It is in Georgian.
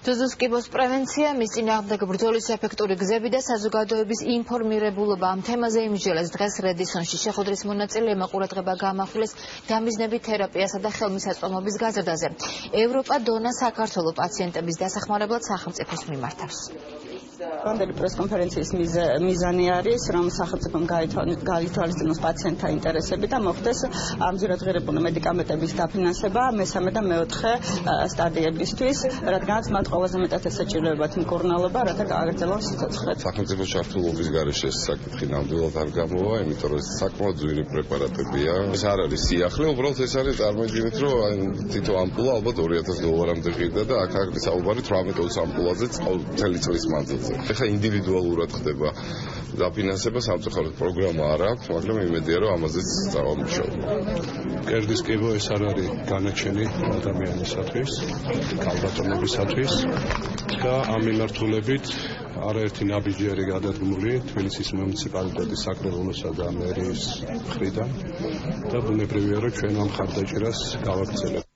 ძუძუს კიბოს პრევენცია, მის წინააღმდეგ ბრძოლის ეფექტური გზები და საზოგადოების ინფორმირებულობა ამ თემაზე იმსჯელეს დღეს რედისონში. შეხვედრის მონაწილეებმა ყურადღება გაამახვილეს დამიზნები თერაპიასა და ხელმისაწვდომობის გაზრდაზე. ევროპა დონა საქართველოს პაციენტების დასახმარებლად სახელმწიფოს მიმართავს. Დღევანდელი პრესკონფერენციის მიზანი არის, რომ სახელმწიფომ გაითვალისწინოს პაციენტთა ინტერესები და მოხდეს ამზირადღირებული მედიკამენტების დაფინანსება მესამე და მეოთხე სტადიებისთვის, რადგანაც მათ ყველაზე მეტად ესაჭიროებათ მკურნალობა, რათა გააგრძელონ სიცოცხლე. სახელმწიფო ჩართულობის გარეშე ეს საკითხი ნამდვილად არ გამოვა, იმიტომ რომ ეს საკმაოდ ძვირი პრეპარატებია. ეს არ არის სიახლე, უბრალოდ ეს არის წარმოიდგინეთ, რომ თითო ამპულა ალბათ $2000-მდე ღირდა და აქ არის საუბარი 18 ამპულაზე მთელი წლის მანძილზე. ეხლა ინდივიდუალურად ხდება დაფინანსება, სამწუხაროდ პროგრამა არ აქვს, მაგრამ იმედია, რომ ამაზეც წავამუშავებთ. კერძის კიბო ეს არ არის განაჩენი ადამიანისათვის, ქალბატონებისათვის და ამ მიმართულებით არაერთი ნაბიჯი გადადგმული თბილისის მუნიციპალიტეტის საკრებულოსა და მერიის მხრიდან და ბუნებრივია, რომ ჩვენ ამ მხარდაჭერას გავაგრძელებთ.